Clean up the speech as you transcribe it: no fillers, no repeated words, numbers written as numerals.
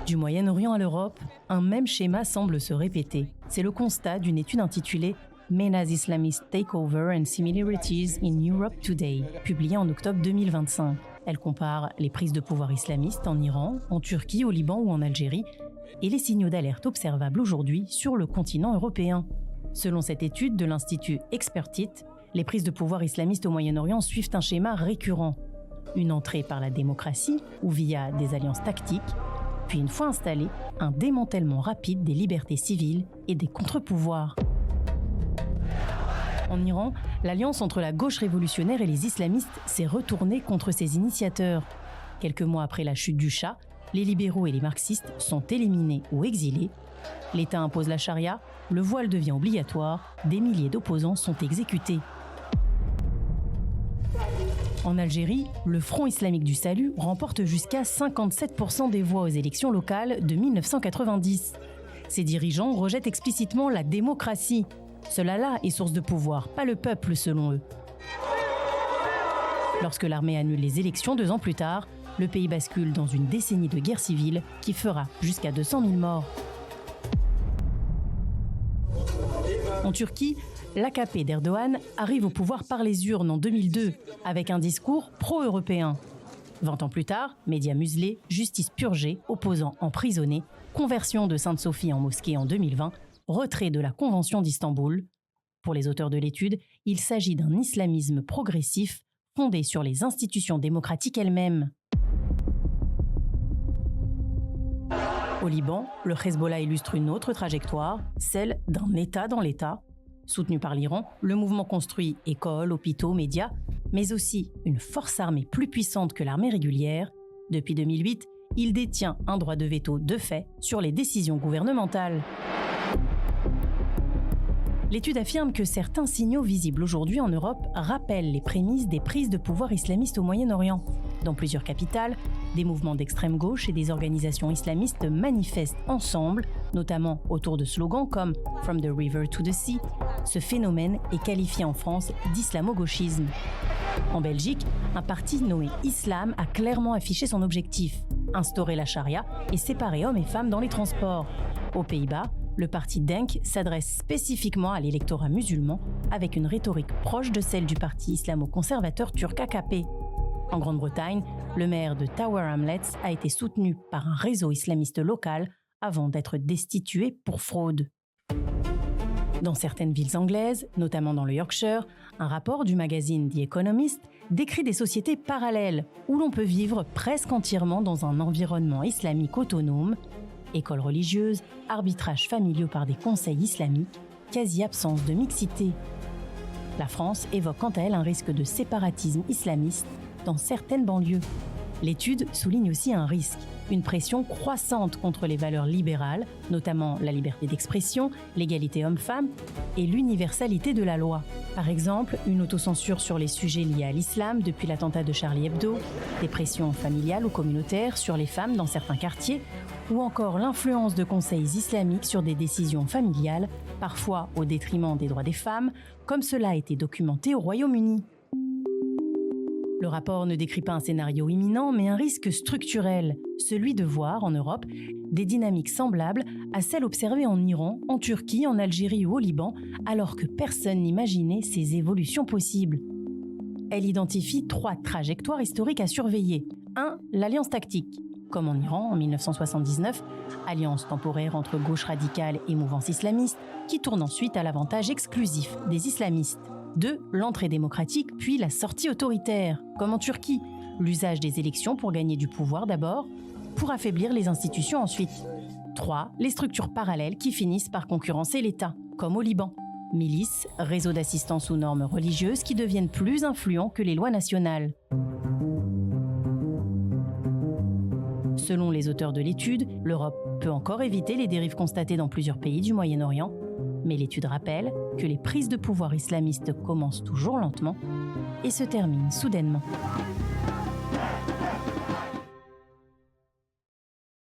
Du Moyen-Orient à l'Europe, un même schéma semble se répéter. C'est le constat d'une étude intitulée MENA's Islamist Takeover and Similarities in Europe Today, publiée en octobre 2025. Elle compare les prises de pouvoir islamistes en Iran, en Turquie, au Liban ou en Algérie, et les signaux d'alerte observables aujourd'hui sur le continent européen. Selon cette étude de l'Institut Expertit, les prises de pouvoir islamistes au Moyen-Orient suivent un schéma récurrent. Une entrée par la démocratie ou via des alliances tactiques, puis une fois installé, un démantèlement rapide des libertés civiles et des contre-pouvoirs. En Iran, l'alliance entre la gauche révolutionnaire et les islamistes s'est retournée contre ses initiateurs. Quelques mois après la chute du Shah, les libéraux et les marxistes sont éliminés ou exilés. L'État impose la charia, le voile devient obligatoire, des milliers d'opposants sont exécutés. En Algérie, le Front islamique du salut remporte jusqu'à 57% des voix aux élections locales de 1990. Ses dirigeants rejettent explicitement la démocratie. Cela là est source de pouvoir, pas le peuple selon eux. Lorsque l'armée annule les élections 2 ans plus tard, le pays bascule dans une décennie de guerre civile qui fera jusqu'à 200 000 morts. En Turquie, l'AKP d'Erdogan arrive au pouvoir par les urnes en 2002 avec un discours pro-européen. 20 ans plus tard, médias muselés, justice purgée, opposants emprisonnés, conversion de Sainte-Sophie en mosquée en 2020, retrait de la Convention d'Istanbul. Pour les auteurs de l'étude, il s'agit d'un islamisme progressif fondé sur les institutions démocratiques elles-mêmes. Au Liban, le Hezbollah illustre une autre trajectoire, celle d'un État dans l'État. Soutenu par l'Iran, le mouvement construit écoles, hôpitaux, médias, mais aussi une force armée plus puissante que l'armée régulière. Depuis 2008, il détient un droit de veto de fait sur les décisions gouvernementales. L'étude affirme que certains signaux visibles aujourd'hui en Europe rappellent les prémices des prises de pouvoir islamistes au Moyen-Orient. Dans plusieurs capitales, des mouvements d'extrême gauche et des organisations islamistes manifestent ensemble, notamment autour de slogans comme « From the river to the sea ». Ce phénomène est qualifié en France d'islamo-gauchisme. En Belgique, un parti nommé Islam a clairement affiché son objectif, instaurer la charia et séparer hommes et femmes dans les transports. Aux Pays-Bas, le parti Denk s'adresse spécifiquement à l'électorat musulman avec une rhétorique proche de celle du parti islamo-conservateur turc AKP. En Grande-Bretagne, le maire de Tower Hamlets a été soutenu par un réseau islamiste local avant d'être destitué pour fraude. Dans certaines villes anglaises, notamment dans le Yorkshire, un rapport du magazine The Economist décrit des sociétés parallèles où l'on peut vivre presque entièrement dans un environnement islamique autonome. Écoles religieuses, arbitrages familiaux par des conseils islamiques, quasi-absence de mixité. La France évoque quant à elle un risque de séparatisme islamiste dans certaines banlieues. L'étude souligne aussi un risque, une pression croissante contre les valeurs libérales, notamment la liberté d'expression, l'égalité homme-femme et l'universalité de la loi. Par exemple, une autocensure sur les sujets liés à l'islam depuis l'attentat de Charlie Hebdo, des pressions familiales ou communautaires sur les femmes dans certains quartiers, ou encore l'influence de conseils islamiques sur des décisions familiales, parfois au détriment des droits des femmes, comme cela a été documenté au Royaume-Uni. Le rapport ne décrit pas un scénario imminent, mais un risque structurel, celui de voir, en Europe, des dynamiques semblables à celles observées en Iran, en Turquie, en Algérie ou au Liban, alors que personne n'imaginait ces évolutions possibles. Elle identifie 3 trajectoires historiques à surveiller. 1. L'alliance tactique. Comme en Iran en 1979, alliance temporaire entre gauche radicale et mouvance islamiste, qui tourne ensuite à l'avantage exclusif des islamistes. 2. L'entrée démocratique, puis la sortie autoritaire, comme en Turquie. L'usage des élections pour gagner du pouvoir d'abord, pour affaiblir les institutions ensuite. 3. Les structures parallèles qui finissent par concurrencer l'État, comme au Liban. Milices, réseaux d'assistance aux normes religieuses qui deviennent plus influents que les lois nationales. Selon les auteurs de l'étude, l'Europe peut encore éviter les dérives constatées dans plusieurs pays du Moyen-Orient, mais l'étude rappelle que les prises de pouvoir islamistes commencent toujours lentement et se terminent soudainement.